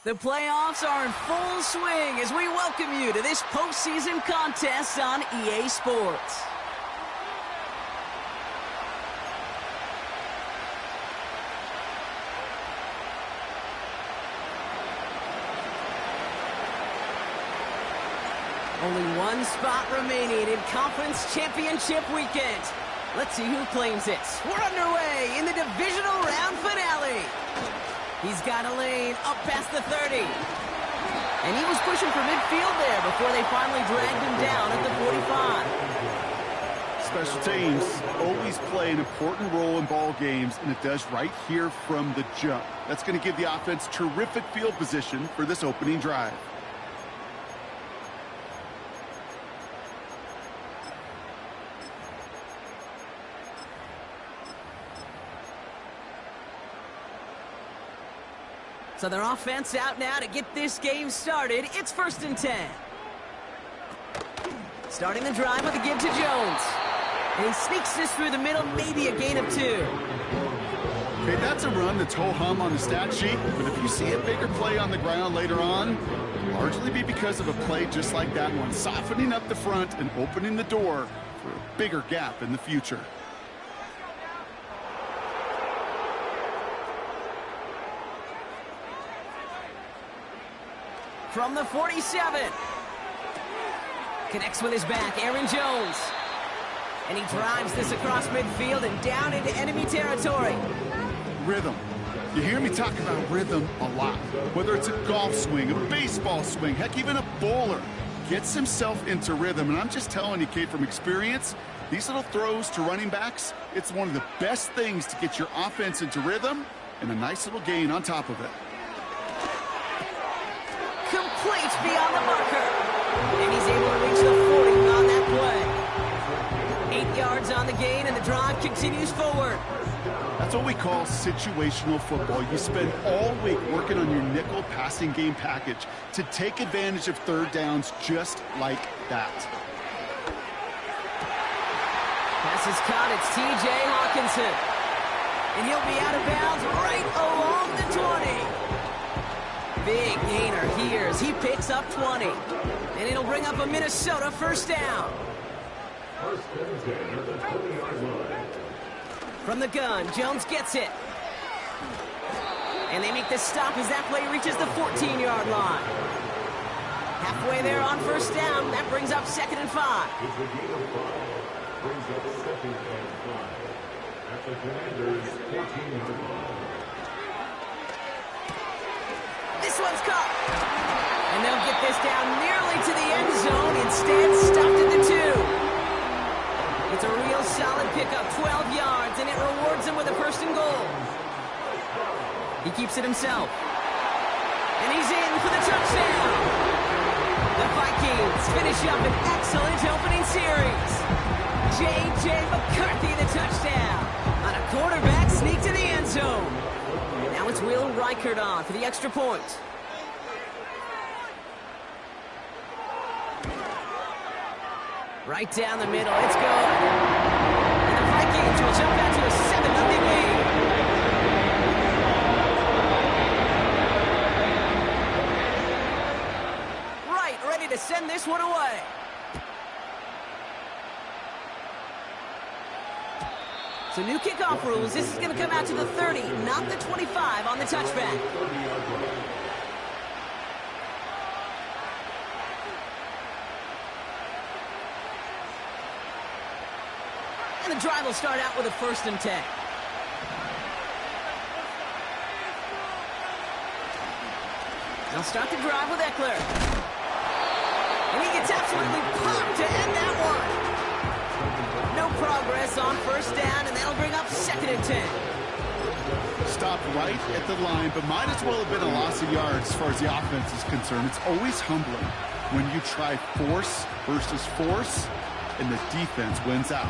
The playoffs are in full swing as we welcome you to this postseason contest on EA Sports. Only one spot remaining in Conference Championship Weekend. Let's see who claims it. We're underway in the Divisional Round Finale. He's got a lane up past the 30. And he was pushing for midfield there before they finally dragged him down at the 45. Special teams always play an important role in ball games, and it does right here from the jump. That's going to give the offense terrific field position for this opening drive. So their offense out now to get this game started. It's 1st and 10. Starting the drive with a give to Jones. And he sneaks this through the middle, maybe a gain of 2. Okay, that's a run that's ho-hum on the stat sheet, but if you see a bigger play on the ground later on, it'll largely be because of a play just like that one, softening up the front and opening the door for a bigger gap in the future. From the 47. Connects with his back, Aaron Jones. And he drives this across midfield and down into enemy territory. Rhythm. You hear me talk about rhythm a lot. Whether it's a golf swing, a baseball swing, heck, even a bowler gets himself into rhythm. And I'm just telling you, Kate, from experience, these little throws to running backs, it's one of the best things to get your offense into rhythm and a nice little gain on top of it. Complete beyond the marker. And he's able to reach the 40 on that play. 8 yards on the gain, and the drive continues forward. That's what we call situational football. You spend all week working on your nickel passing game package to take advantage of third downs just like that. Pass is caught. It's T.J. Hawkinson. And he'll be out of bounds right along the 20. Big gainer here as he picks up 20. And it'll bring up a Minnesota first down. From the gun, Jones gets it. And they make this stop as that play reaches the 14-yard line. Halfway there on first down, that brings up 2nd and 5. At the Commanders' 14-yard line. This one's caught. And they'll get this down nearly to the end zone. Instead, stopped at the 2. It's a real solid pickup, 12 yards, and it rewards him with a 1st and goal. He keeps it himself. And he's in for the touchdown. The Vikings finish up an excellent opening series. J.J. McCarthy, the touchdown. On a quarterback sneak to the end zone. Now it's Will Reichert on for the extra point. Right down the middle, it's good. And the Vikings will jump out to a 7-0 lead. Right, ready to send this one away. So new kickoff rules. This is going to come out to the 30, not the 25 on the touchback. And the drive will start out with a 1st and 10. They'll start the drive with Eckler. And he gets absolutely popped to end that one. No progress on first down, and that'll bring up 2nd and 10. Stopped right at the line, but might as well have been a loss of yards as far as the offense is concerned. It's always humbling when you try force versus force, and the defense wins out.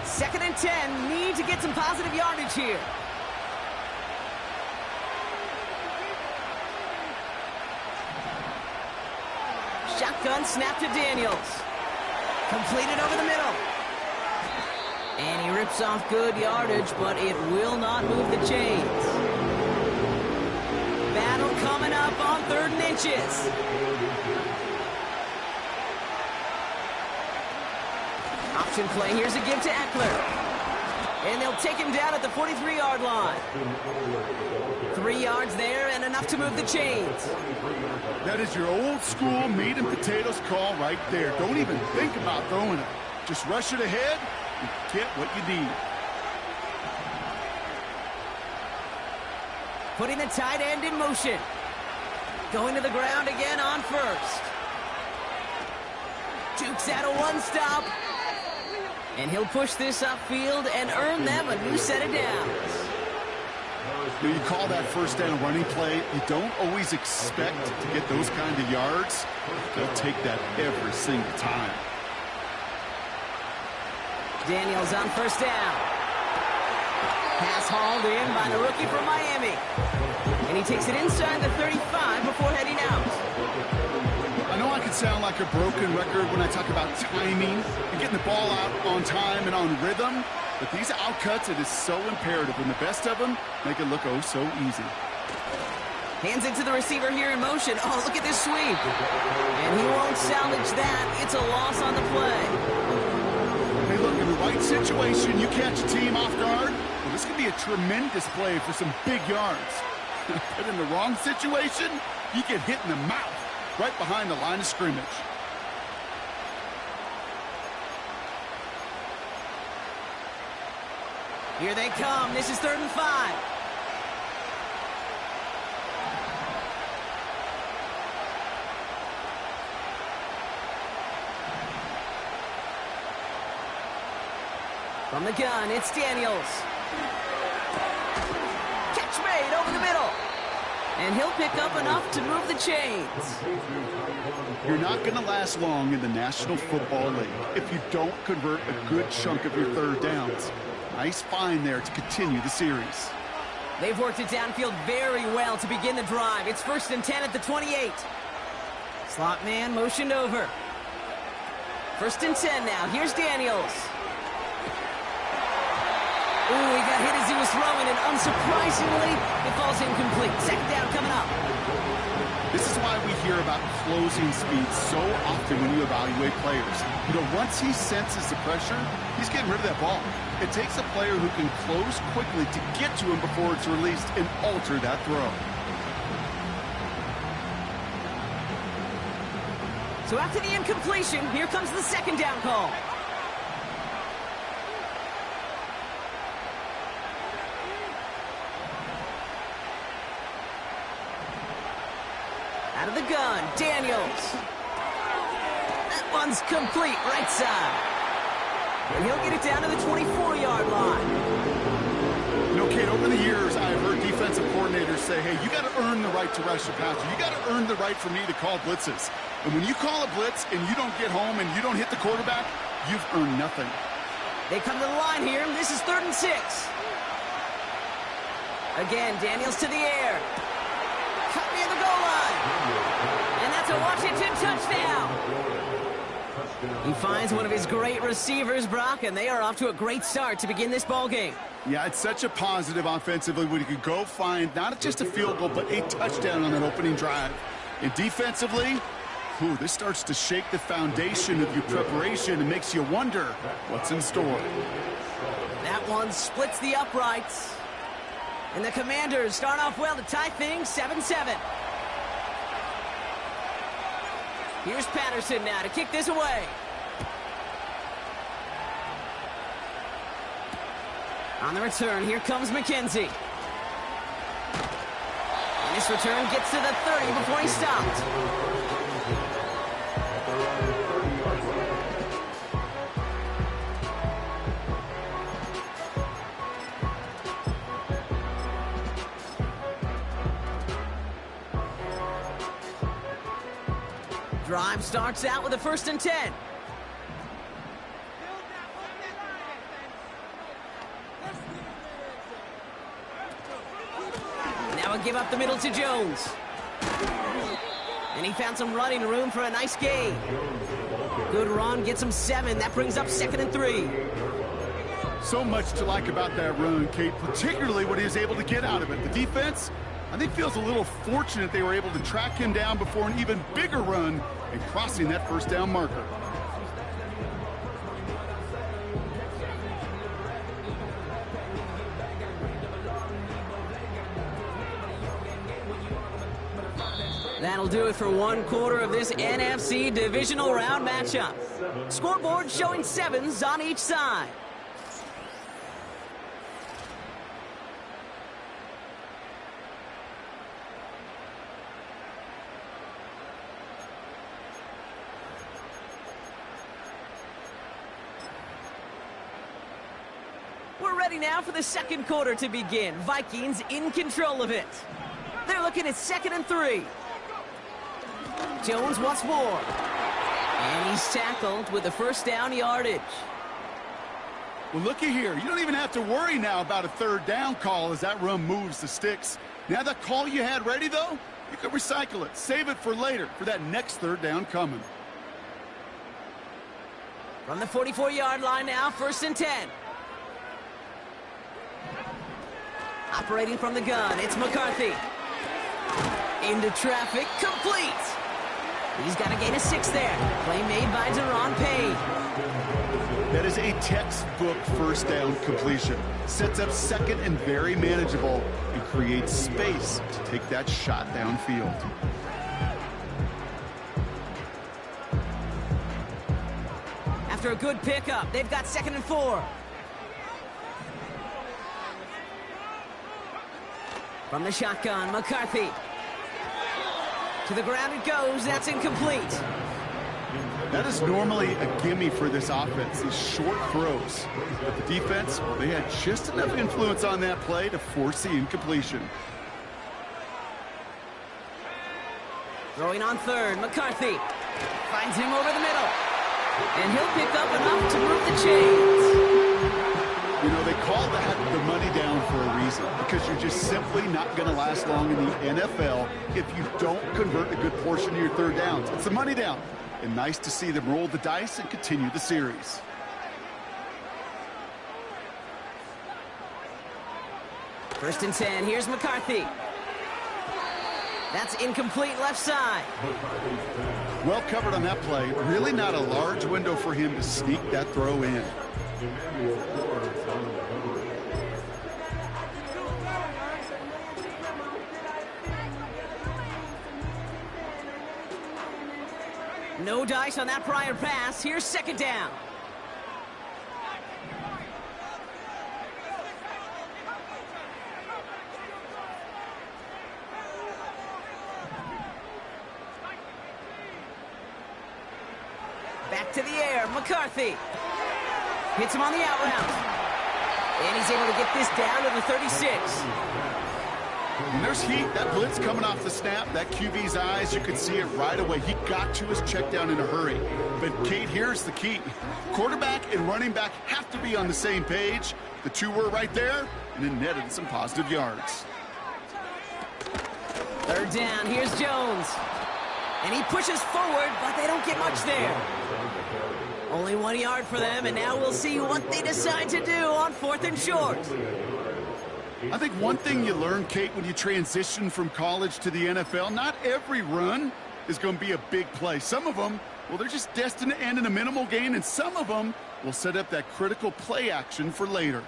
2nd and 10, need to get some positive yardage here. Shotgun snap to Daniels. Completed over the middle. And he rips off good yardage, but it will not move the chains. 3rd and inches. Option play. Here's a give to Eckler. And they'll take him down at the 43-yard line. 3 yards there and enough to move the chains. That is your old school meat and potatoes call right there. Don't even think about throwing it. Just rush it ahead and get what you need. Putting the tight end in motion. Going to the ground again on 1st. Jukes out a 1-stop. And he'll push this upfield and earn them a new set of downs. When you call that 1st down running play, you don't always expect to get those kind of yards. They'll take that every single time. Daniels on 1st down. Pass hauled in by the rookie from Miami. And he takes it inside the 35 before heading out. I know I can sound like a broken record when I talk about timing and getting the ball out on time and on rhythm, but these outcuts, it is so imperative, and the best of them make it look oh so easy. Hands it to the receiver here in motion. Oh, look at this sweep. And he won't salvage that. It's a loss on the play. Hey, look, in the right situation, you catch a team off guard, well, this could be a tremendous play for some big yards. But in the wrong situation, you get hit in the mouth right behind the line of scrimmage. Here they come. This is 3rd and 5. From the gun, it's Daniels. Catch made over the middle. And he'll pick up enough to move the chains. You're not going to last long in the National Football League if you don't convert a good chunk of your 3rd downs. Nice find there to continue the series. They've worked it downfield very well to begin the drive. It's 1st and 10 at the 28. Slot man motioned over. 1st and 10 now. Here's Daniels. Ooh, he got hit as he was throwing, and unsurprisingly, it falls incomplete. 2nd down coming up. This is why we hear about closing speed so often when you evaluate players. You know, once he senses the pressure, he's getting rid of that ball. It takes a player who can close quickly to get to him before it's released and alter that throw. So after the incompletion, here comes the 2nd down call. Out of the gun, Daniels. That one's complete, right side. And he'll get it down to the 24-yard line. You know, Kate, over the years, I've heard defensive coordinators say, hey, you got to earn the right to rush the passer. You got to earn the right for me to call blitzes. And when you call a blitz and you don't get home and you don't hit the quarterback, you've earned nothing. They come to the line here. This is 3rd and 6. Again, Daniels to the air. Cut near the goal line. And that's a Washington touchdown. He finds one of his great receivers, Brock, and they are off to a great start to begin this ball game. Yeah, it's such a positive offensively when you could go find not just a field goal, but a touchdown on that opening drive. And defensively, this starts to shake the foundation of your preparation and makes you wonder what's in store. That one splits the uprights. And the Commanders start off well to tie things 7-7. Here's Patterson now to kick this away. On the return, here comes McKenzie. And this return gets to the 30 before he stopped. Drive starts out with a 1st and 10. Now a give up the middle to Jones. And he found some running room for a nice gain. Good run, gets him 7. That brings up 2nd and 3. So much to like about that run, Kate, particularly what he was able to get out of it. The defense, I think feels a little fortunate they were able to track him down before an even bigger run and crossing that first down marker. That'll do it for one quarter of this NFC Divisional Round matchup. Scoreboard showing 7s on each side. We're ready now for the second quarter to begin. Vikings in control of it. They're looking at 2nd and 3. Jones once more. And he's tackled with the first down yardage. Well, looky here. You don't even have to worry now about a third down call as that run moves the sticks. Now that call you had ready, though, you can recycle it. Save it for later for that next third down coming. From the 44-yard line now, 1st and 10. Operating from the gun, it's McCarthy. Into traffic, complete. He's got to gain a 6 there. Play made by Deron Payne. That is a textbook first down completion. Sets up 2nd and very manageable and creates space to take that shot downfield. After a good pickup, they've got 2nd and 4. From the shotgun, McCarthy. To the ground it goes. That's incomplete. That is normally a gimme for this offense, these short throws. But the defense, well, they had just enough influence on that play to force the incompletion. Throwing on 3rd, McCarthy. Finds him over the middle. And he'll pick up enough to move the chains. You know, they call that the money down for a reason, because you're just simply not going to last long in the NFL if you don't convert a good portion of your third downs. It's the money down. And nice to see them roll the dice and continue the series. First and 10, here's McCarthy. That's incomplete left side. Well covered on that play. Really not a large window for him to sneak that throw in. No dice on that prior pass. Here's 2nd down. Back to the air, McCarthy. Hits him on the out route. And he's able to get this down to the 36. When there's heat, that blitz coming off the snap, that QB's eyes, you could see it right away. He got to his check down in a hurry. But, Kate, here's the key. Quarterback and running back have to be on the same page. The two were right there, and it netted some positive yards. 3rd down, here's Jones. And he pushes forward, but they don't get much there. Only 1 yard for them, and now we'll see what they decide to do on 4th and short. I think one thing you learn, Kate, when you transition from college to the NFL, not every run is going to be a big play. Some of them, well, they're just destined to end in a minimal gain, and some of them will set up that critical play action for later.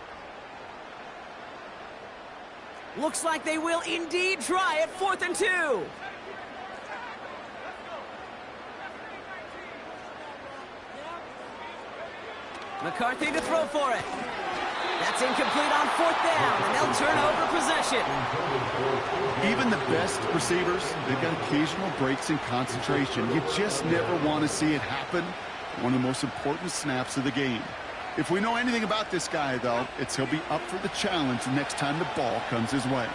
Looks like they will indeed try it. 4th and 2. McCarthy to throw for it. That's incomplete on 4th down, and they'll turn over possession. Even the best receivers, they've got occasional breaks in concentration. You just never want to see it happen. One of the most important snaps of the game. If we know anything about this guy, though, it's he'll be up for the challenge the next time the ball comes his way.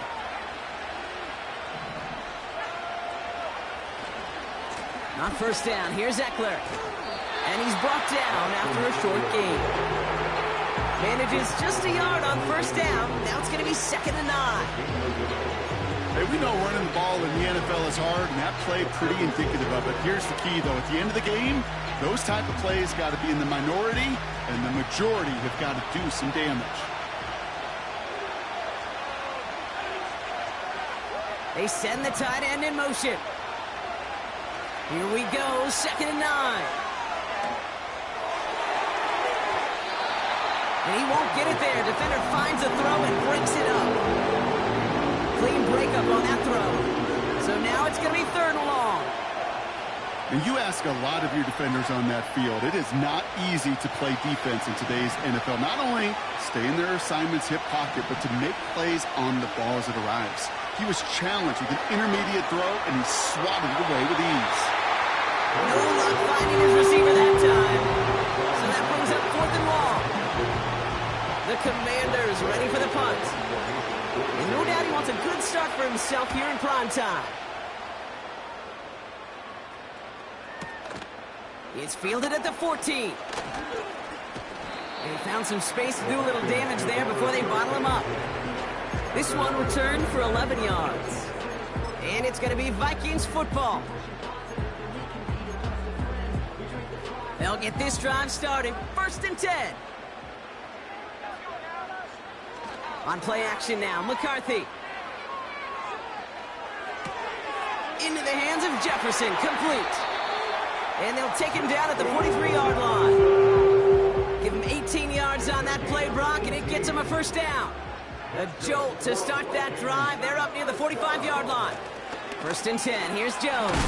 On 1st down, here's Eckler. And he's brought down after a short gain. Manages just a yard on 1st down. Now it's going to be 2nd and 9. Hey, we know running the ball in the NFL is hard, and that play pretty indicative of it. Here's the key, though. At the end of the game, those type of plays got to be in the minority, and the majority have got to do some damage. They send the tight end in motion. Here we go, 2nd and 9. And he won't get it there. Defender finds a throw and breaks it up. Clean breakup on that throw. So now it's going to be 3rd and long. And you ask a lot of your defenders on that field. It is not easy to play defense in today's NFL. Not only stay in their assignment's hip pocket, but to make plays on the ball as it arrives. He was challenged with an intermediate throw, and he swatted it away with ease. No luck finding his receiver that time. So that brings up 4th and long. The Commanders ready for the punt. And no doubt he wants a good start for himself here in prime time. It's fielded at the 14. They found some space to do a little damage there before they bottle him up. This one returned for 11 yards. And it's going to be Vikings football. They'll get this drive started. 1st and 10. On play action now, McCarthy. Into the hands of Jefferson, complete. And they'll take him down at the 43-yard line. Give him 18 yards on that play, Brock, and it gets him a 1st down. A jolt to start that drive. They're up near the 45-yard line. 1st and 10. Here's Jones.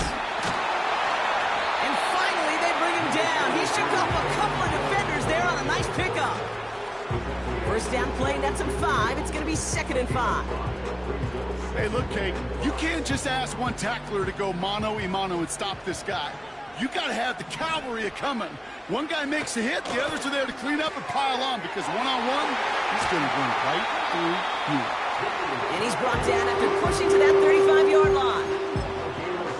And finally, they bring him down. He shook off a couple of defenders there on a nice pickup. 1st down play, nets him 5. It's going to be 2nd and 5. Hey, look, Kate, you can't just ask one tackler to go mano-a-mano and stop this guy. You got to have the cavalry coming. One guy makes a hit, the others are there to clean up and pile on, because one-on-one, he's going to run right through you. And he's brought down after pushing to that 35-yard line.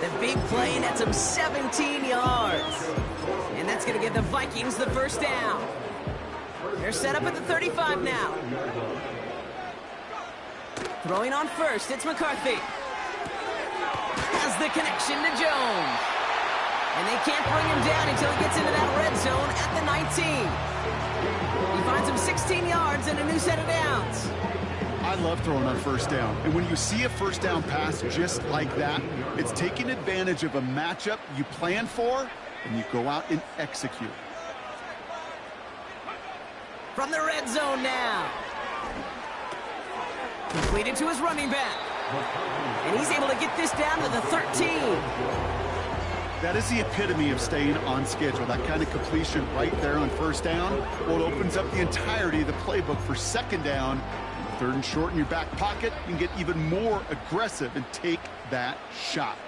The big play nets him 17 yards. And that's going to give the Vikings the 1st down. They're set up at the 35 now. Throwing on 1st, it's McCarthy. Has the connection to Jones. And they can't bring him down until he gets into that red zone at the 19. He finds him 16 yards and a new set of downs. I love throwing on 1st down. And when you see a 1st down pass just like that, it's taking advantage of a matchup you plan for, and you go out and execute. From the red zone now. Completed to his running back. And he's able to get this down to the 13. That is the epitome of staying on schedule. That kind of completion right there on 1st down, well, it opens up the entirety of the playbook for 2nd down. 3rd and short in your back pocket, you can get even more aggressive and take that shot.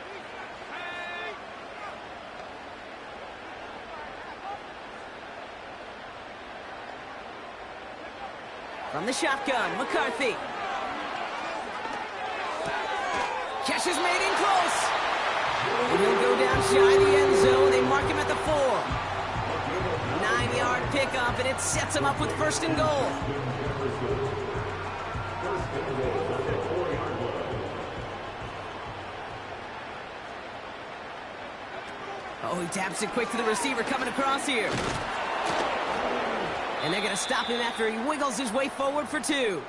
From the shotgun, McCarthy. Catch is made in close. And he'll go down shy of the end zone. They mark him at the 4. 9-yard pickup, and it sets him up with 1st and goal. Oh, he taps it quick to the receiver coming across here. And they're going to stop him after he wiggles his way forward for 2.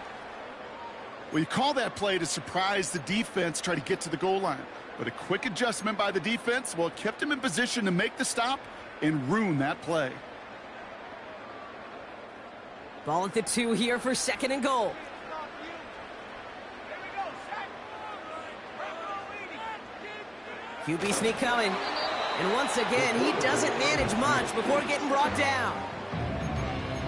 Well, you call that play to surprise the defense, try to get to the goal line. But a quick adjustment by the defense, well, it kept him in position to make the stop and ruin that play. Ball at the 2 here for 2nd and goal. QB sneak coming. And once again, he doesn't manage much before getting brought down.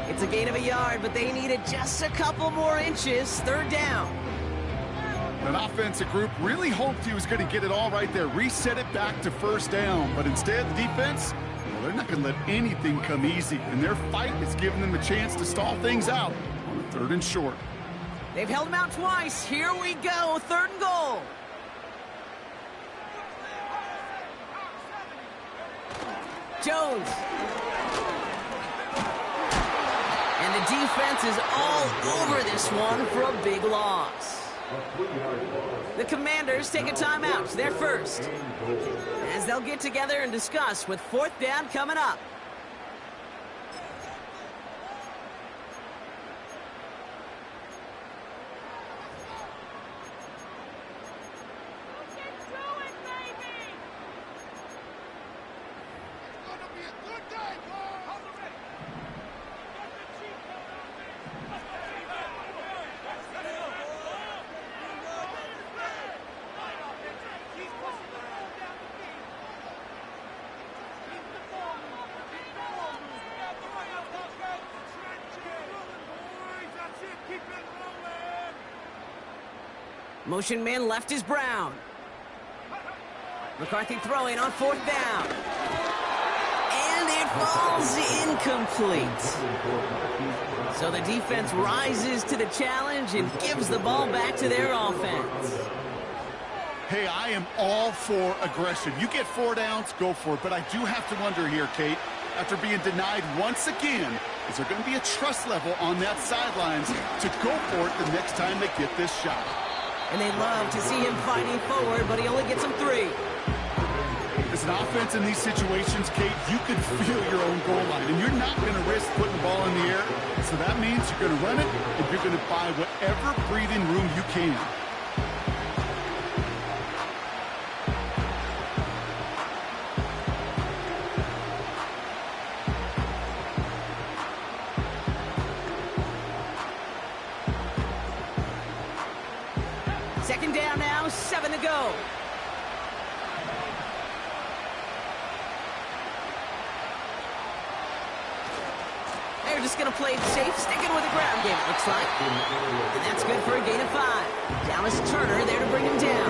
It's a gain of a yard, but they needed just a couple more inches. 3rd down. That offensive group really hoped he was going to get it all right there, reset it back to 1st down. But instead, the defense, well, they're not going to let anything come easy. And their fight is giving them a chance to stall things out on 3rd and short. They've held him out twice. Here we go, 3rd and goal. Jones. And the defense is all over this one for a big loss. The Commanders take a timeout. They're first. As they'll get together and discuss with 4th down coming up. Motion man left is Brown. McCarthy throwing on 4th down. And it falls incomplete. So the defense rises to the challenge and gives the ball back to their offense. Hey, I am all for aggression. You get 4 downs, go for it. But I do have to wonder here, Kate, after being denied once again, is there going to be a trust level on that sidelines to go for it the next time they get this shot? And they love to see him fighting forward, but he only gets them 3. As an offense in these situations, Kate, you can feel your own goal line, and you're not going to risk putting the ball in the air. So that means you're going to run it, and you're going to buy whatever breathing room you can. Second down now, 7 to go. They're just going to play it safe, sticking with the ground game, it looks like. And that's good for a gain of 5. Dallas Turner there to bring him down.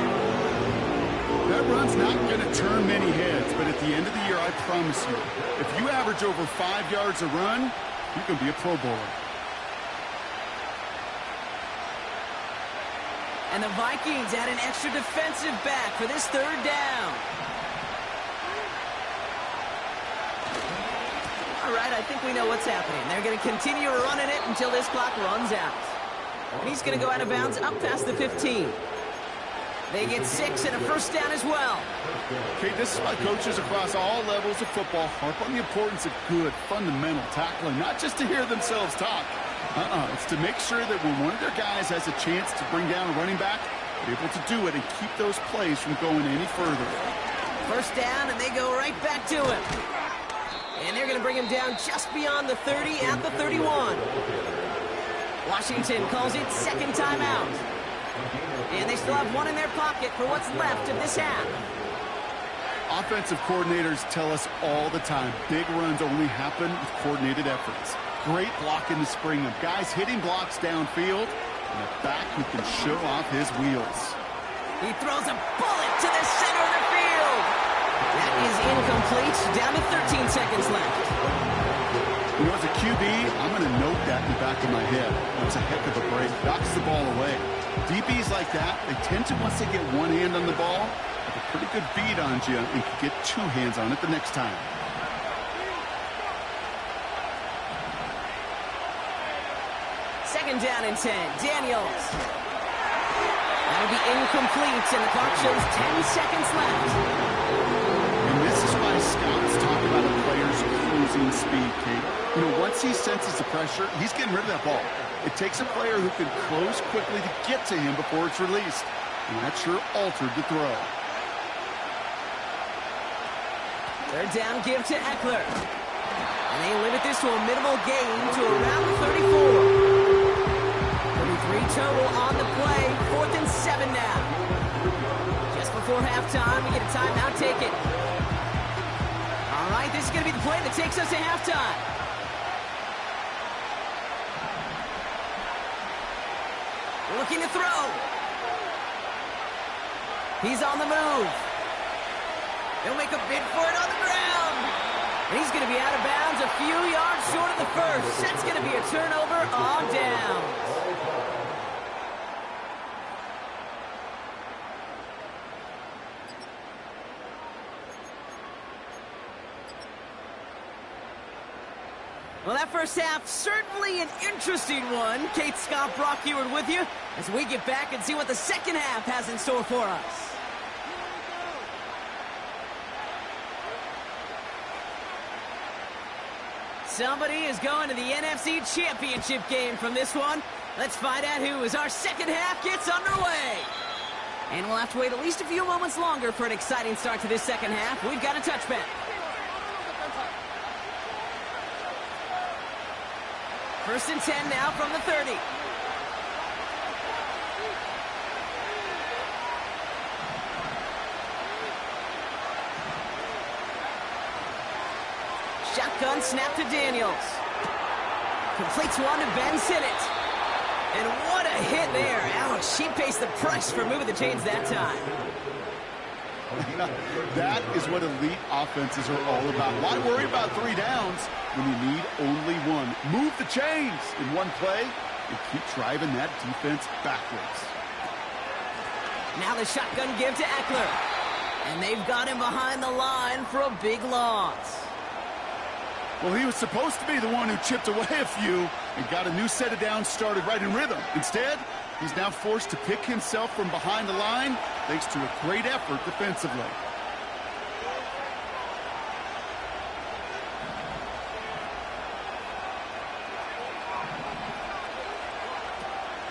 That run's not going to turn many heads, but at the end of the year, I promise you, if you average over 5 yards a run, you can be a Pro Bowler. And the Vikings add an extra defensive back for this 3rd down. All right, I think we know what's happening. They're going to continue running it until this clock runs out. And he's going to go out of bounds up past the 15. They get 6 and a first down as well. Okay, this is why coaches across all levels of football harp on the importance of good, fundamental tackling, not just to hear themselves talk. It's to make sure that when one of their guys has a chance to bring down a running back, they're able to do it and keep those plays from going any further. First down, and they go right back to him. And they're going to bring him down just beyond the 30 at the 31. Washington calls it second timeout. And they still have 1 in their pocket for what's left of this half. Offensive coordinators tell us all the time, big runs only happen with coordinated efforts. Great blocking to spring them. Guys hitting blocks downfield, and a back who can show off his wheels. He throws a bullet to the center of the field. That is incomplete. Down to 13 seconds left. You know, as a QB, I'm going to note that in the back of my head. It was a heck of a break. Knocks the ball away. DBs like that, they tend to, once they get one hand on the ball, have a pretty good beat on you and can get 2 hands on it the next time. Second down and 10. Daniels. That'll be incomplete, and the clock shows 10 seconds left. And this is why scouts talk about a player's cruising speed, Kate. You know, once he senses the pressure, he's getting rid of that ball. It takes a player who can close quickly to get to him before it's released. And that sure altered the throw. Third down, give to Eckler. And they limit this to a minimal gain to around 34. 33 total on the play. 4th and 7 now. Just before halftime, we get a timeout taken. All right, this is going to be the play that takes us to halftime. Looking to throw. He's on the move. He'll make a bid for it on the ground. And he's going to be out of bounds a few yards short of the first. That's going to be a turnover on downs. Well, that first half, certainly an interesting one. Kate, Scott, Brock Eward with you as we get back and see what the second half has in store for us. Somebody is going to the NFC Championship game from this one. Let's find out who, as our second half gets underway. And we'll have to wait at least a few moments longer for an exciting start to this second half. We've got a touchback. First and 10 now from the 30. Shotgun snap to Daniels. Completes one to Ben Sinnott. And what a hit there. Ouch, she paced the price for moving the chains that time. That is what elite offenses are all about. Why worry about 3 downs when you need only 1? Move the chains in one play and keep driving that defense backwards. Now the shotgun give to Eckler. And they've got him behind the line for a big loss. Well, he was supposed to be the one who chipped away a few and got a new set of downs started right in rhythm. Instead, he's now forced to pick himself from behind the line thanks to a great effort defensively.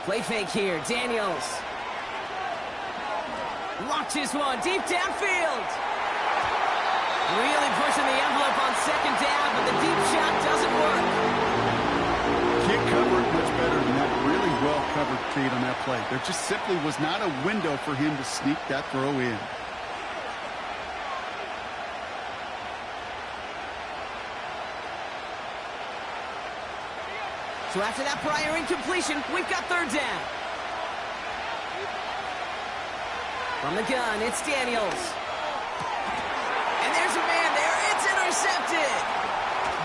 Play fake here, Daniels. Launches one deep downfield. Really pushing the envelope on second down, but the deep shot doesn't work. Can't cover it much better than that. Really well covered, Kate, on that play. There just simply was not a window for him to sneak that throw in. So after that prior incompletion, we've got third down. From the gun, it's Daniels. And there's a man there. It's intercepted.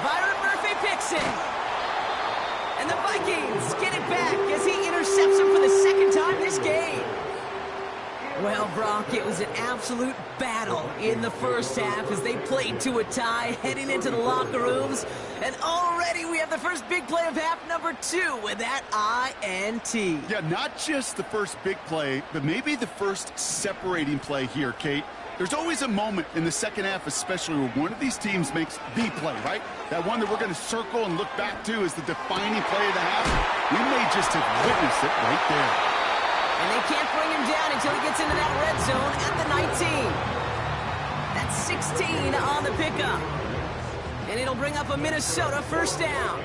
Byron Murphy picks it. And the Vikings get it back as he intercepts him for the second time this game. Well, Brock, it was an absolute battle in the first half as they played to a tie heading into the locker rooms. And already we have the first big play of half number 2 with that INT. Yeah, not just the first big play, but maybe the first separating play here, Kate. There's always a moment in the second half, especially where one of these teams makes the play, right? That one that we're going to circle and look back to as the defining play of the half. We may just have witnessed it right there. And they can't bring him down until he gets into that red zone at the 19. That's 16 on the pickup. And it'll bring up a Minnesota first down.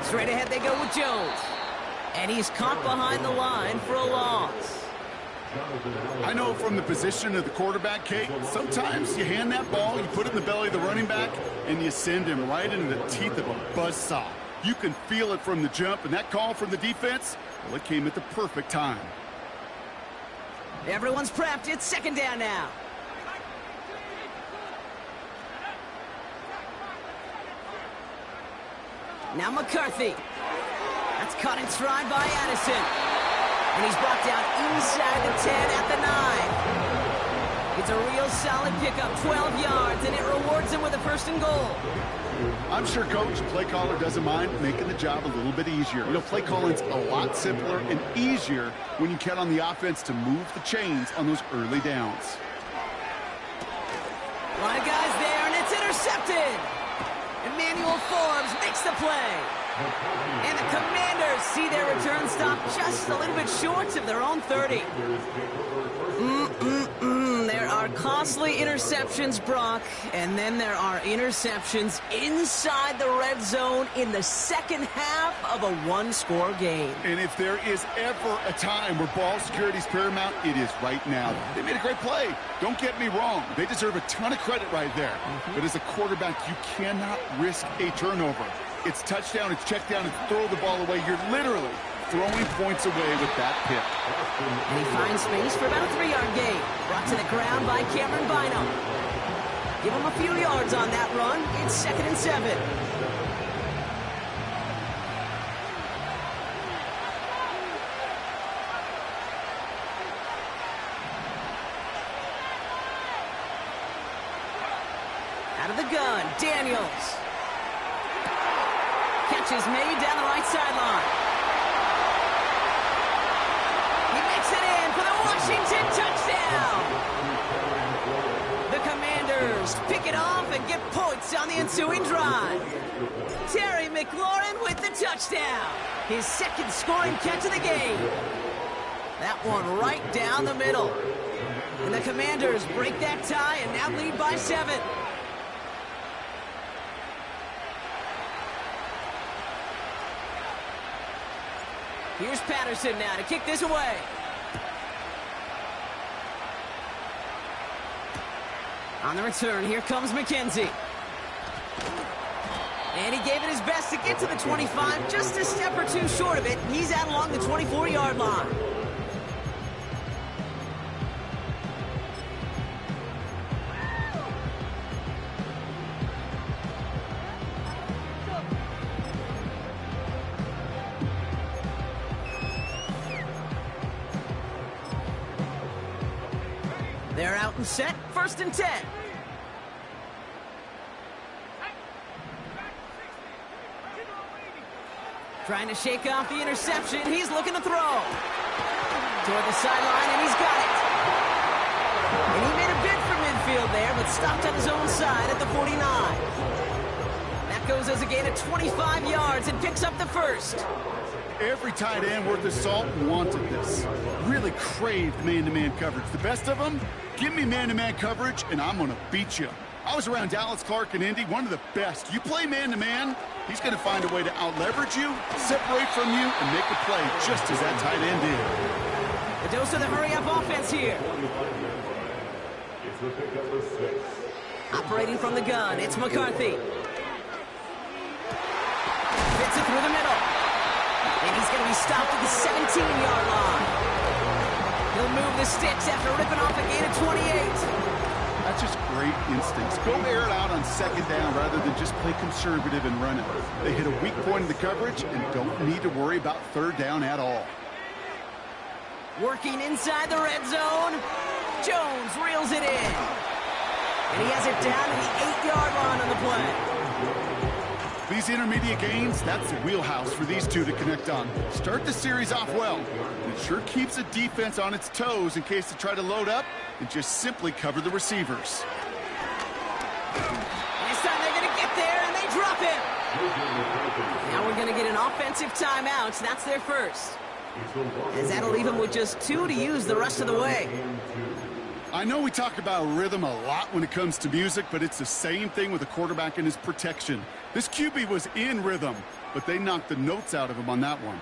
Straight ahead they go with Jones. And he's caught behind the line for a loss. I know from the position of the quarterback, Kate, sometimes you hand that ball, you put it in the belly of the running back, and you send him right into the teeth of a buzzsaw. You can feel it from the jump, and that call from the defense, well, it came at the perfect time. Everyone's prepped. It's second down now. Now McCarthy. That's caught in stride by Addison. And he's brought down inside the 10 at the 9. It's a real solid pickup, 12 yards, and it rewards him with a first and goal. I'm sure Coach, play caller, doesn't mind making the job a little bit easier. You know, play calling's a lot simpler and easier when you count on the offense to move the chains on those early downs. A lot of guys there, and it's intercepted. Emmanuel Forbes makes the play. And the Commanders see their return stop just a little bit short of their own 30. There are costly interceptions, Brock, and then there are interceptions inside the red zone in the second half of a one-score game. And if there is ever a time where ball security is paramount, it is right now. They made a great play. Don't get me wrong. They deserve a ton of credit right there. But as a quarterback, you cannot risk a turnover. It's touchdown, it's check down, it's throw the ball away. You're literally throwing points away with that pick. And he finds space for about a 3-yard gain. Brought to the ground by Cameron Bynum. Give him a few yards on that run. It's 2nd and 7. Out of the gun, Daniels. Catch is made down the right sideline. He makes it in for the Washington touchdown. The Commanders pick it off and get points on the ensuing drive. Terry McLaurin with the touchdown. His second scoring catch of the game. That one right down the middle. And the Commanders break that tie and now lead by 7. Here's Patterson now to kick this away. On the return, here comes McKenzie. And he gave it his best to get to the 25, just a step or two short of it. He's out along the 24-yard line. They're out and set, 1st and 10. Trying to shake off the interception. He's looking to throw. Toward the sideline, and he's got it. And he made a bid for midfield there, but stopped on his own side at the 49. That goes as a gain of 25 yards and picks up the first. Every tight end worth his salt wanted this. Really craved man-to-man coverage. The best of them, give me man-to-man coverage, and I'm going to beat you. I was around Dallas Clark and Indy, one of the best. You play man-to-man, he's going to find a way to out-leverage you, separate from you, and make a play just as that tight end did. The dose of the hurry-up offense here. Operating from the gun, it's McCarthy. Fits it through the middle. And he's going to be stopped at the 17-yard line. He'll move the sticks after ripping off a gain of 28. That's just great instincts. Go air it out on 2nd down rather than just play conservative and run it. They hit a weak point in the coverage and don't need to worry about 3rd down at all. Working inside the red zone. Jones reels it in. And he has it down to the 8-yard line on the play. These intermediate gains, that's the wheelhouse for these two to connect on. Start the series off well. It sure keeps the defense on its toes in case they try to load up and just simply cover the receivers. This time they're going to get there, and they drop him. Now we're going to get an offensive timeout. That's their first. As that'll leave them with just 2 to use the rest of the way. I know we talk about rhythm a lot when it comes to music, but it's the same thing with a quarterback and his protection. This QB was in rhythm, but they knocked the notes out of him on that one.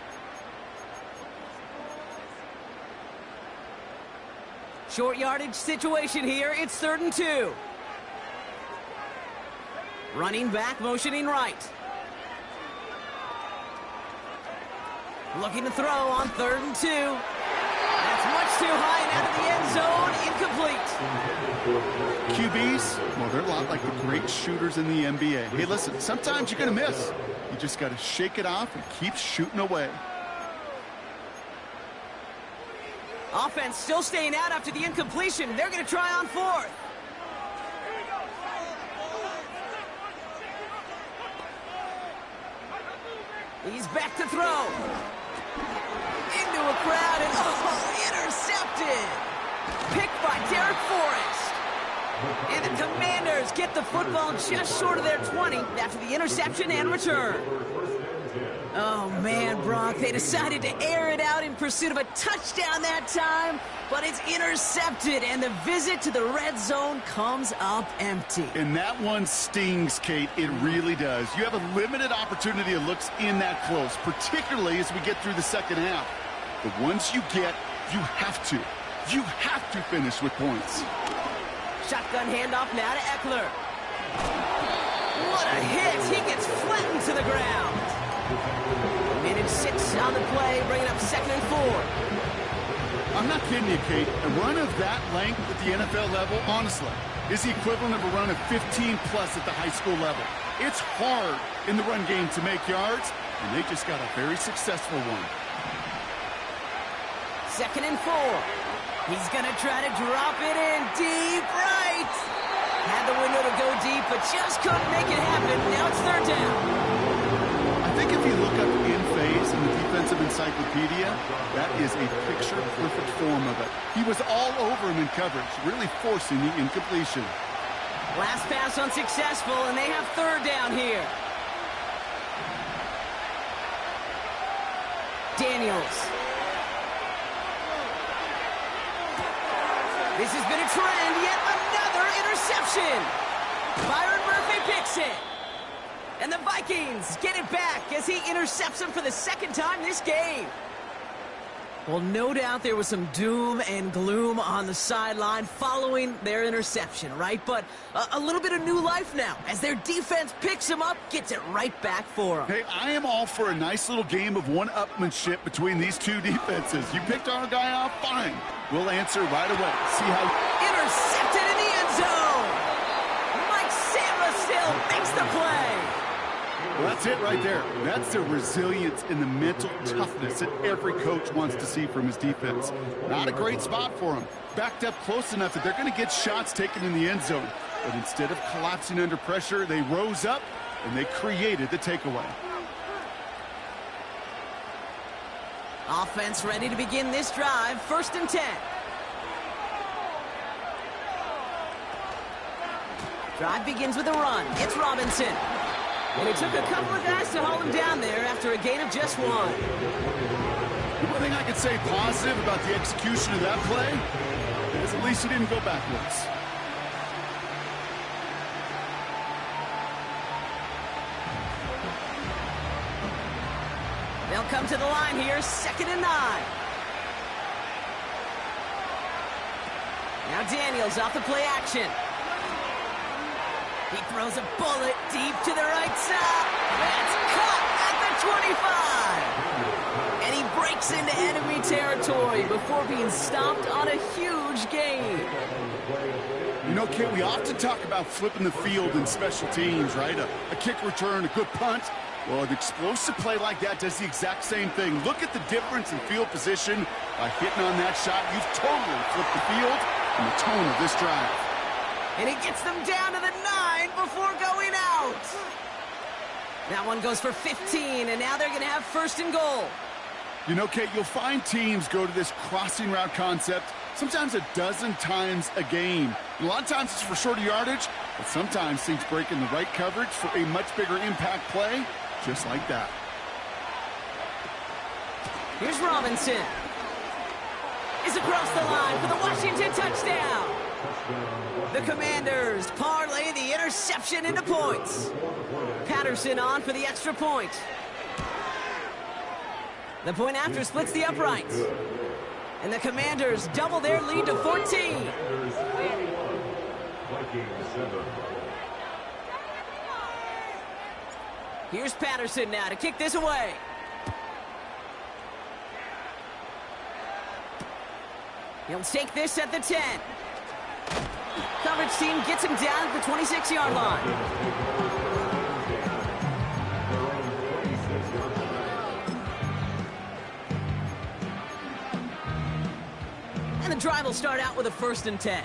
Short yardage situation here. It's 3rd and 2. Running back, motioning right. Looking to throw on 3rd and 2. That's much too high and out of the end zone. Incomplete. QBs, well, they're a lot like the great shooters in the NBA. Hey, listen, sometimes you're going to miss. You just got to shake it off and keep shooting away. Offense still staying out after the incompletion. They're going to try on 4th. He's back to throw. Into a crowd and intercepted. Picked by Derek Forrest. And the Commanders get the football just short of their 20 after the interception and return. Oh, man, Brock, they decided to air it out in pursuit of a touchdown that time, but it's intercepted, and the visit to the red zone comes up empty. And that one stings, Kate. It really does. You have a limited opportunity of looks in that close, particularly as we get through the second half. But once you get, you have to finish with points. Shotgun handoff now to Eckler. What a hit. He gets flattened to the ground. Minute 6 on the play, bringing up 2nd and 4. I'm not kidding you, Kate. A run of that length at the NFL level, honestly, is the equivalent of a run of 15-plus at the high school level. It's hard in the run game to make yards, and they just got a very successful one. 2nd and 4. He's going to try to drop it in deep right. Had the window to go deep, but just couldn't make it happen. Now it's 3rd down. I think if you look up in phase in the defensive encyclopedia, that is a picture-perfect form of it. He was all over him in coverage, really forcing the incompletion. Last pass unsuccessful, and they have 3rd down here. Daniels. This has been a trend, yet another interception. Byron Murphy picks it. And the Vikings get it back as he intercepts him for the 2nd time this game. Well, no doubt there was some doom and gloom on the sideline following their interception, right? But a little bit of new life now as their defense picks them up, gets it right back for them. Hey, I am all for a nice little game of one-upmanship between these two defenses. You picked our guy off, fine. We'll answer right away. See how... Intercepted in the end zone! Mike Still makes the play! Well, that's it right there. That's the resilience and the mental toughness that every coach wants to see from his defense. Not a great spot for him. Backed up close enough that they're going to get shots taken in the end zone. But instead of collapsing under pressure, they rose up and they created the takeaway. Offense ready to begin this drive. 1st and 10. Drive begins with a run. It's Robinson. And it took a couple of guys to hold him down there after a gain of just 1. The one thing I could say positive about the execution of that play is at least he didn't go backwards. They'll come to the line here, 2nd and 9. Now Daniels off the play action. He throws a bullet deep to the right side. That's caught at the 25. And he breaks into enemy territory before being stopped on a huge gain. You know, Kit, we often talk about flipping the field in special teams, right? A kick return, a good punt. Well, an explosive play like that does the exact same thing. Look at the difference in field position by hitting on that shot. You've totally flipped the field and the tone of this drive. And he gets them down to the 9 before going out. That one goes for 15, and now they're going to have 1st and goal. You know, Kate, you'll find teams go to this crossing route concept sometimes a dozen times a game. A lot of times it's for shorter yardage, but sometimes things break in the right coverage for a much bigger impact play, just like that. Here's Robinson. Is across the line for the Washington touchdown. The Commanders parlay the interception into points. Patterson on for the extra point. The point after splits the uprights. And the Commanders double their lead to 14. Here's Patterson now to kick this away. He'll take this at the 10. Coverage team gets him down at the 26-yard line. And the drive will start out with a 1st and 10.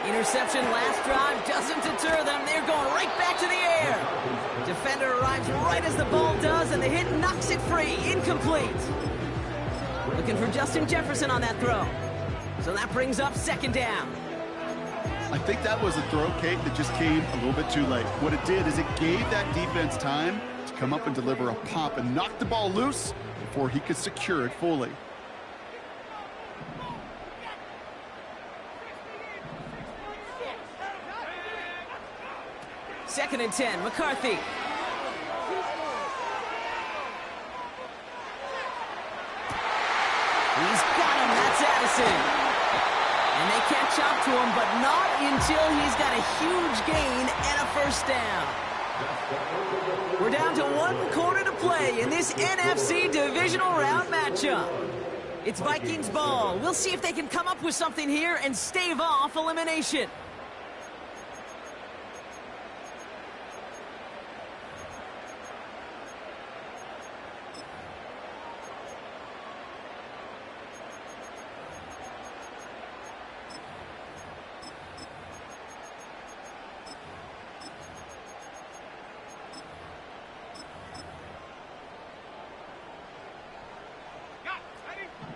Interception last drive doesn't deter them. They're going right back to the air. Defender arrives right as the ball does, and the hit knocks it free. Incomplete. Looking for Justin Jefferson on that throw. So that brings up 2nd down. I think that was a throw, Kate, that just came a little bit too late. What it did is it gave that defense time to come up and deliver a pop and knock the ball loose before he could secure it fully. Second and 10, McCarthy. He's got him, that's Addison. And they catch up to him, but not until he's got a huge gain and a 1st down. We're down to 1 quarter to play in this NFC Divisional Round matchup. It's Vikings ball. We'll see if they can come up with something here and stave off elimination.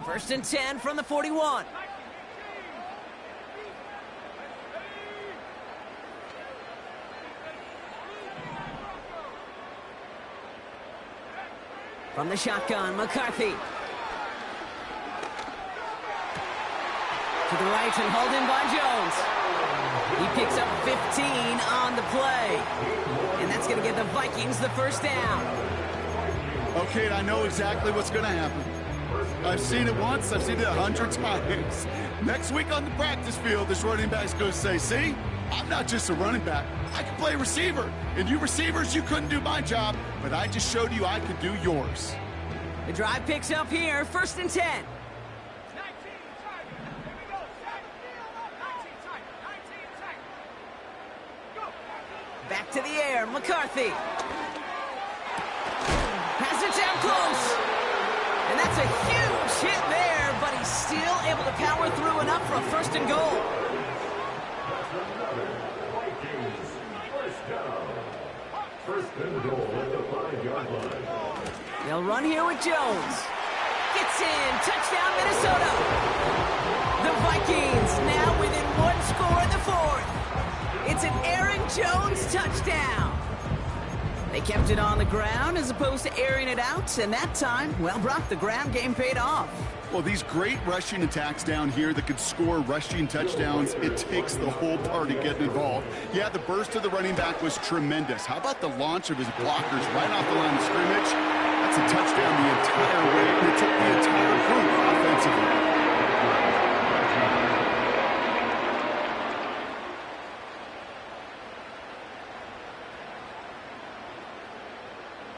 First and 10 from the 41. From the shotgun, McCarthy. To the right and hauled in by Jones. He picks up 15 on the play. And that's going to give the Vikings the 1st down. Okay, and I know exactly what's going to happen. I've seen it once, I've seen it 100 times. Next week on the practice field, this running back's going to say, see, I'm not just a running back. I can play receiver. And you receivers, you couldn't do my job, but I just showed you I could do yours. The drive picks up here, 1st and 10. Back to the air, McCarthy. Has it down close. And that's a huge hit there, but he's still able to power through enough for a 1st and goal. First and goal at the 5-yard line. They'll run here with Jones. Gets in. Touchdown, Minnesota. The Vikings now within 1 score in the 4th. It's an Aaron Jones touchdown. They kept it on the ground as opposed to airing it out, and that time, well, Brock, the ground game paid off. Well, these great rushing attacks down here that could score rushing touchdowns, it takes the whole party getting involved. Yeah, the burst of the running back was tremendous. How about the launch of his blockers right off the line of scrimmage? That's a touchdown the entire way, and it took the entire group offensively.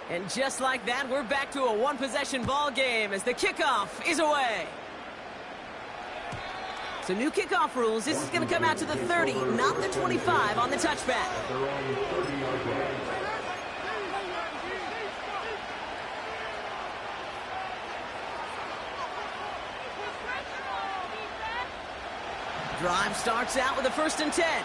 And just like that, we're back to a one-possession ball game as the kickoff is away. So new kickoff rules. This is going to come out to the 30, not the 25 on the touchback. Drive starts out with a 1st and 10.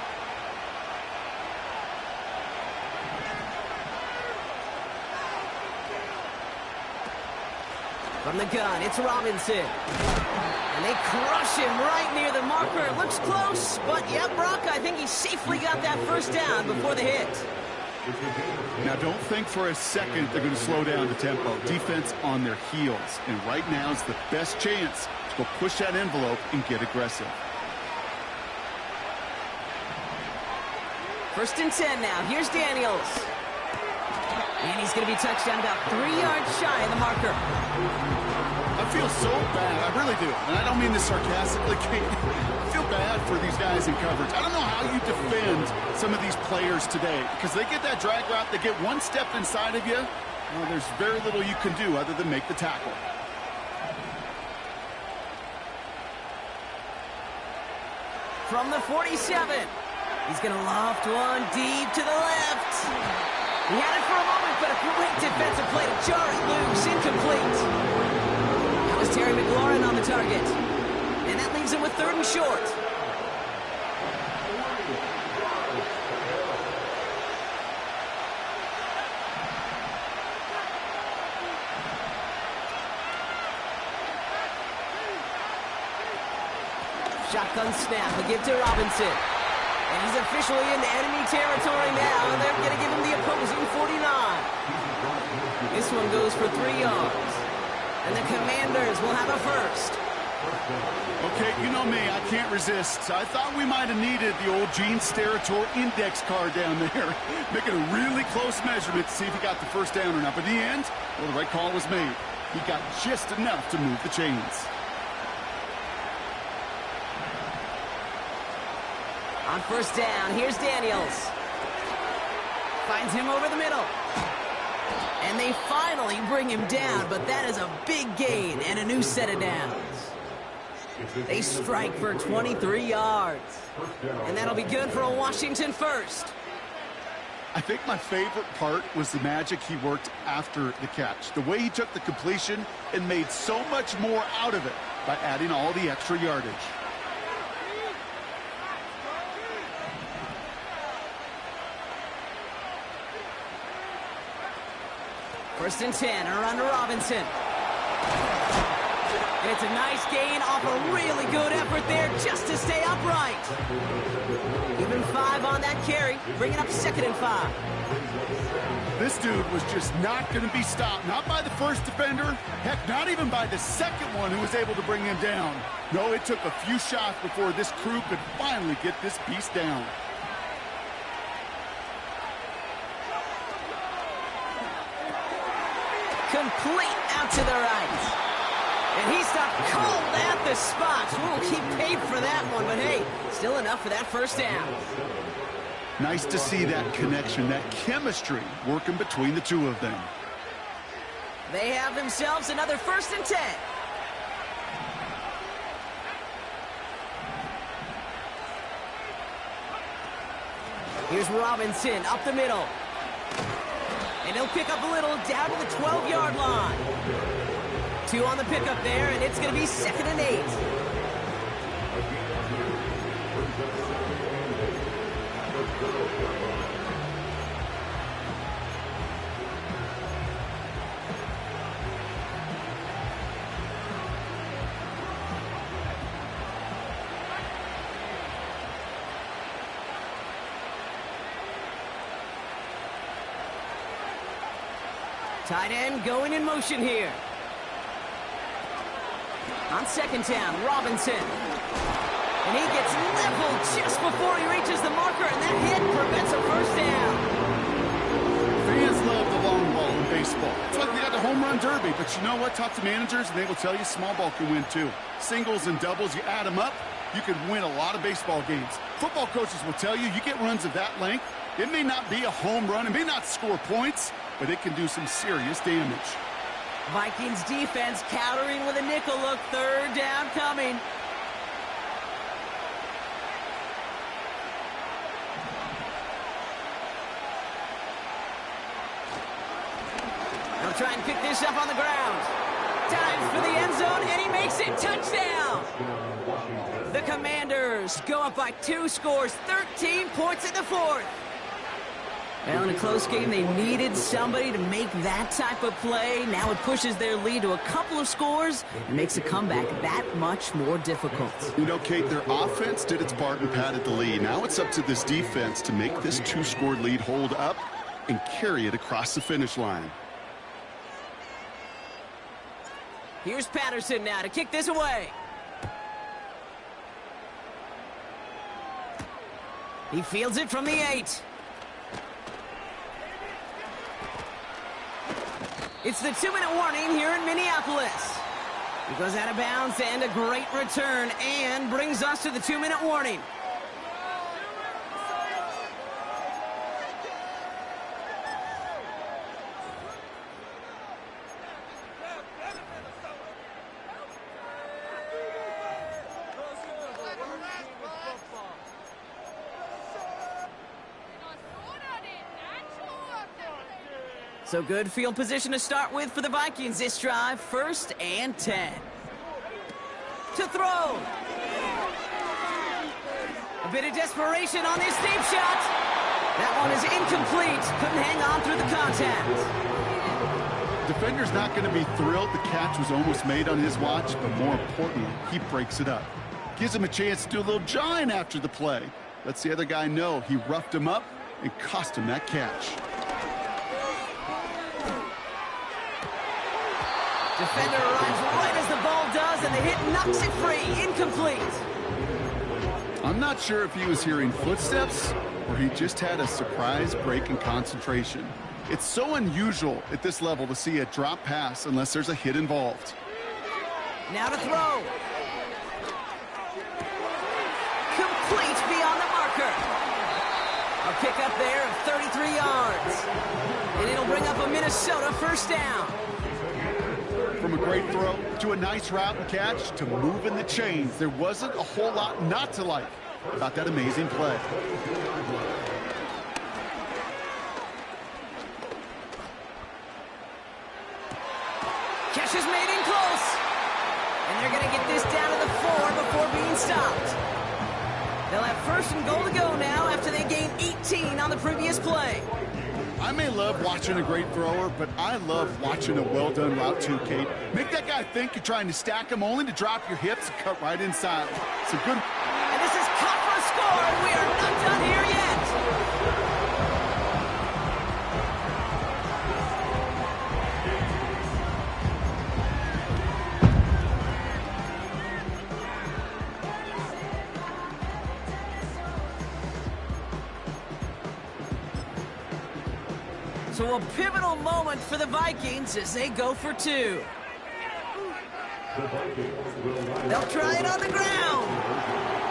From the gun, it's Robinson. And they crush him right near the marker. Looks close, but yeah, Brock, I think he safely got that 1st down before the hit. Now, don't think for a second they're going to slow down the tempo. Defense on their heels. And right now is the best chance to go push that envelope and get aggressive. 1st and 10 now. Here's Daniels. And he's going to be touched down about 3 yards shy of the marker. I feel so bad. I really do. And I don't mean this sarcastically, Kate. I feel bad for these guys in coverage. I don't know how you defend some of these players today because they get that drag route, they get one step inside of you. Well, there's very little you can do other than make the tackle. From the 47, he's going to loft one deep to the left. He had it for a moment, but a great defensive play to jar it loose. Incomplete. That was Terry McLaurin on the target. And that leaves him with 3rd and short. Shotgun snap. He'll give to Robinson. And he's officially into enemy territory now, and they're going to give him the opposing 49. This one goes for 3 yards. And the Commanders will have a 1st. Okay, you know me, I can't resist. I thought we might have needed the old Gene Steratore index card down there. Making a really close measurement to see if he got the 1st down or not. But in the end, well, the right call was made. He got just enough to move the chains. On 1st down, here's Daniels. Finds him over the middle. And they finally bring him down, but that is a big gain and a new set of downs. They strike for 23 yards. And that'll be good for a Washington 1st. I think my favorite part was the magic he worked after the catch. The way he took the completion and made so much more out of it by adding all the extra yardage. 1st and 10, around to Robinson. And it's a nice gain off a really good effort there just to stay upright. Even 5 on that carry, bringing up 2nd and 5. This dude was just not going to be stopped. Not by the 1st defender. Heck, not even by the 2nd one who was able to bring him down. No, it took a few shots before this crew could finally get this beast down. Complete out to the right. And he stopped cold at the spot. Ooh, he paid for that one, but hey, still enough for that first down. Nice to see that connection, that chemistry working between the two of them. They have themselves another 1st and 10. Here's Robinson up the middle. And he'll pick up a little down to the 12-yard line. 2 on the pickup there, and it's going to be 2nd and 8. Tight end going in motion here. On 2nd down, Robinson. And he gets leveled just before he reaches the marker, and that hit prevents a first down. Fans love the long ball in baseball. It's like they got the home run derby, but you know what? Talk to managers, and they will tell you small ball can win too. Singles and doubles, you add them up, you can win a lot of baseball games. Football coaches will tell you, you get runs of that length, it may not be a home run, it may not score points, but it can do some serious damage. Vikings defense countering with a nickel look. 3rd down coming. They'll try and pick this up on the ground. Dives for the end zone, and he makes it. Touchdown! The Commanders go up by 2 scores, 13 points in the 4th. Well, in a close game, they needed somebody to make that type of play. Now it pushes their lead to a couple of scores and makes a comeback that much more difficult. You know, Kate, their offense did its part and padded the lead. Now it's up to this defense to make this 2-score lead hold up and carry it across the finish line. Here's Patterson now to kick this away. He fields it from the 8. It's the 2-minute warning here in Minneapolis. He goes out of bounds, and a great return, and brings us to the 2-minute warning. So good field position to start with for the Vikings this drive. 1st and 10. To throw. A bit of desperation on this deep shot. That one is incomplete. Couldn't hang on through the contact. Defender's not going to be thrilled the catch was almost made on his watch, but more importantly, he breaks it up. Gives him a chance to do a little jawing after the play. Lets the other guy know he roughed him up and cost him that catch. Defender arrives right as the ball does, and the hit knocks it free. Incomplete. I'm not sure if he was hearing footsteps or he just had a surprise break in concentration. It's so unusual at this level to see a drop pass unless there's a hit involved. Now to throw. Complete beyond the marker. A pickup there of 33 yards. And it'll bring up a Minnesota 1st down. From a great throw to a nice route and catch to moving the chains, there wasn't a whole lot not to like about that amazing play. Catch is made in close. And they're going to get this down to the 4 before being stopped. They'll have 1st and goal to go now after they gained 18 on the previous play. I may love watching a great thrower, but I love watching a well-done route too, Kate. Make that guy think you're trying to stack him only to drop your hips and cut right inside. It's a good... And this is caught for a score, and we are not done here yet. So a pivotal moment for the Vikings as they go for two. They'll try it on the ground.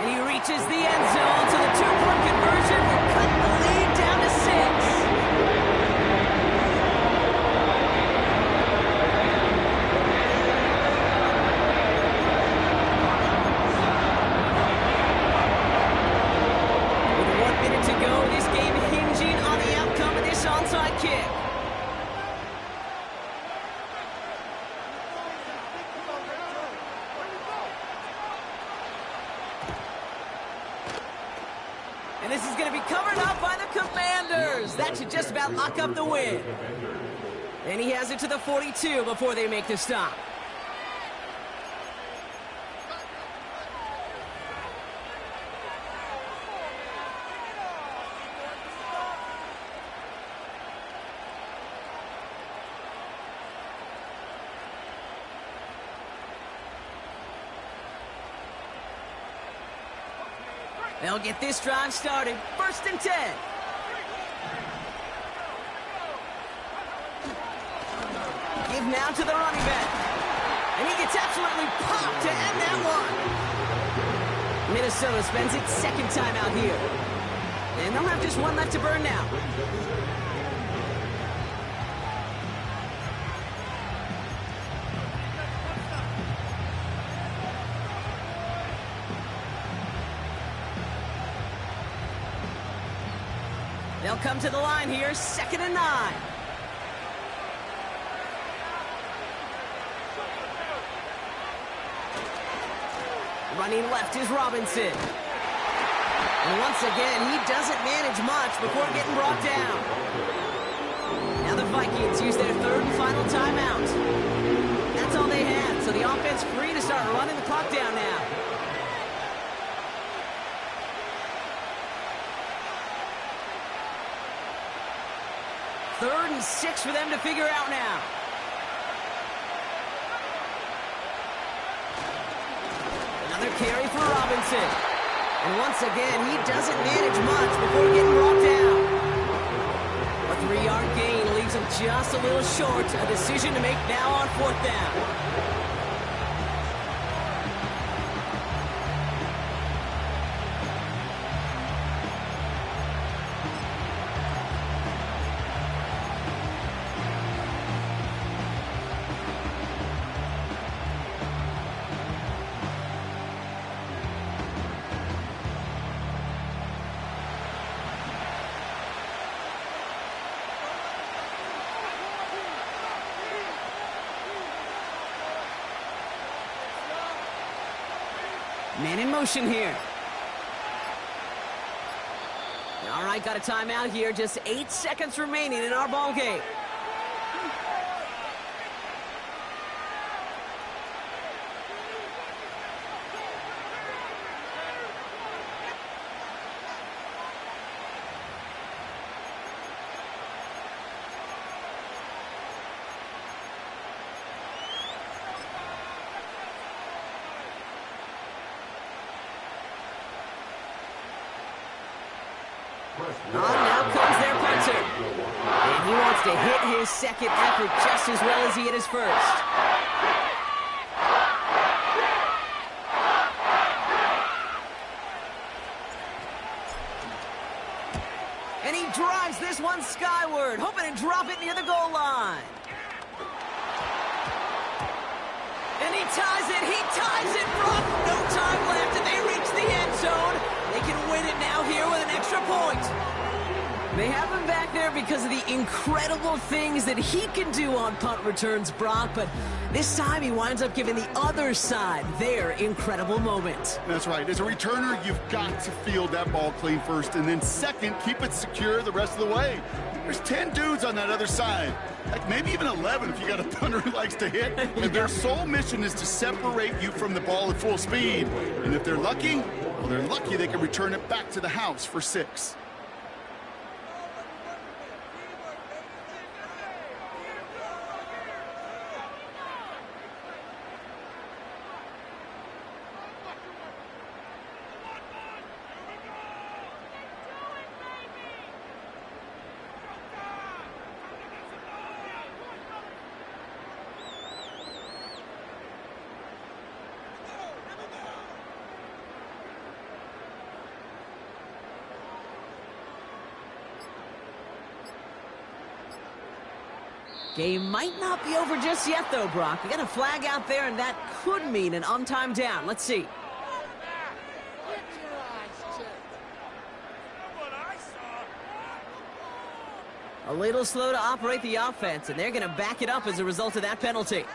And he reaches the end zone, so the two-point conversion will cut the lead down to 6. Onside kick. And this is going to be covered up by the Commanders. That should just about lock up the win. And he has it to the 42 before they make the stop. They'll get this drive started. 1st and 10. Give now to the running back. And he gets absolutely popped to end that one. Minnesota spends its 2nd time out here. And they'll have just one left to burn now. They'll come to the line here, 2nd and 9. Running left is Robinson. And once again, he doesn't manage much before getting brought down. Now the Vikings use their 3rd and final timeout. That's all they had, so the offense free to start running the clock down now. Third and 6 for them to figure out now. Another carry for Robinson. And once again, he doesn't manage much before getting brought down. A 3-yard gain leaves him just a little short. A decision to make now on 4th down. Man in motion here. All right, got a timeout here. Just 8 seconds remaining in our ball game. Now comes their punter. And he wants to hit his 2nd effort just as well as he hit his 1st. And he drives this one skyward, hoping to drop it near the goal line. And he ties it, Brock. No time left, and they reach the end zone. They can win it now here with an extra point. They have him back there because of the incredible things that he can do on punt returns, Brock, but this time he winds up giving the other side their incredible moment. That's right. As a returner, you've got to field that ball clean first, and then second, keep it secure the rest of the way. There's 10 dudes on that other side. Like maybe even 11 if you got a punter who likes to hit. And their sole mission is to separate you from the ball at full speed. And if they're lucky, well, they're lucky they can return it back to the house for 6. Game might not be over just yet, though, Brock. We got a flag out there, and that could mean an on-time down. Let's see. A little slow to operate the offense, and they're going to back it up as a result of that penalty.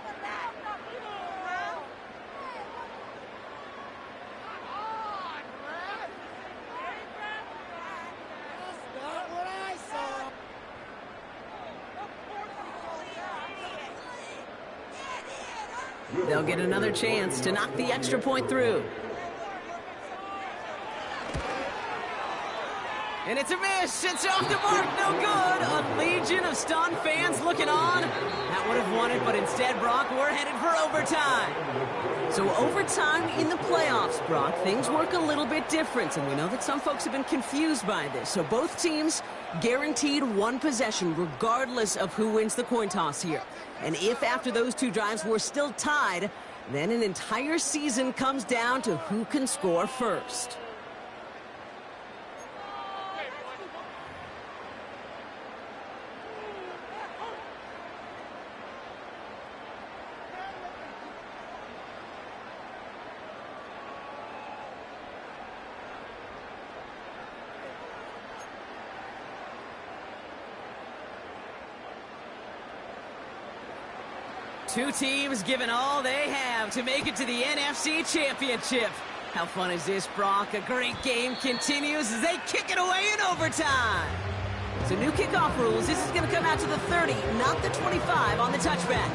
They'll get another chance to knock the extra point through. And it's a miss. It's off the mark. No good. A legion of stunned fans looking on. That would have won it, but instead, Brock, we're headed for overtime. So overtime in the playoffs, Brock, things work a little bit different, and we know that some folks have been confused by this. So both teams guaranteed one possession regardless of who wins the coin toss here. And if after those two drives we're still tied, then an entire season comes down to who can score first. Two teams giving all they have to make it to the NFC Championship. How fun is this, Brock? A great game continues as they kick it away in overtime. So new kickoff rules. This is going to come out to the 30, not the 25 on the touchback.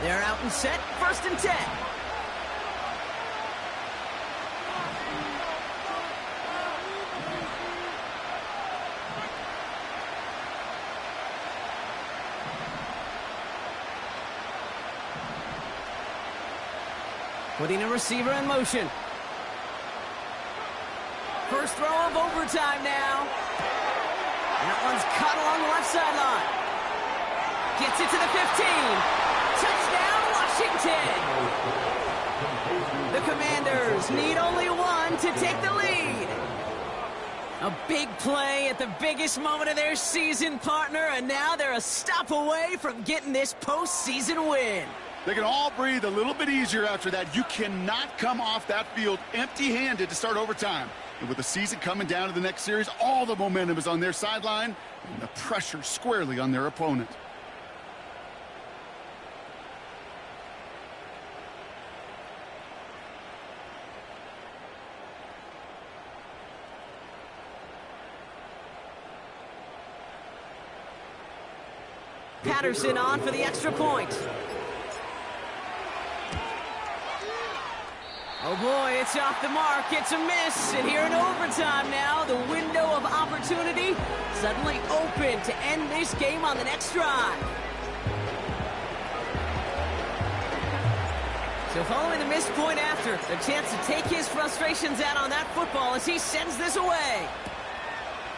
They're out and set, 1st and 10. Putting a receiver in motion. First throw of overtime now. That one's caught along the left sideline. Gets it to the 15. Touchdown, Washington! The Commanders need only one to take the lead. A big play at the biggest moment of their season, partner, and now they're a stop away from getting this postseason win. They can all breathe a little bit easier after that. You cannot come off that field empty-handed to start overtime. And with the season coming down to the next series, all the momentum is on their sideline and the pressure squarely on their opponent. Patterson on for the extra point. Oh boy, it's off the mark, it's a miss, and here in overtime now, the window of opportunity suddenly open to end this game on the next drive. So following the missed point after, a chance to take his frustrations out on that football as he sends this away.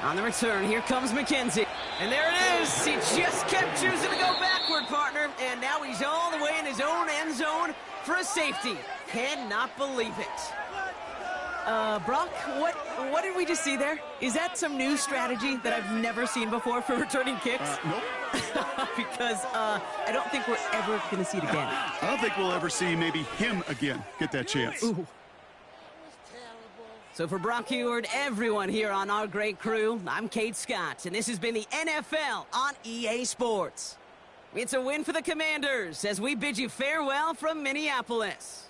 On the return, here comes McKenzie. And there it is. He just kept choosing to go backward, partner. And now he's all the way in his own end zone for a safety. Cannot believe it. Brock, what did we just see there? Is that some new strategy that I've never seen before for returning kicks? Nope. Because I don't think we're ever going to see it again. I don't think we'll ever see maybe him again get that chance. Ooh. So for Brock Heward, everyone here on our great crew, I'm Kate Scott, and this has been the NFL on EA Sports. It's a win for the Commanders as we bid you farewell from Minneapolis.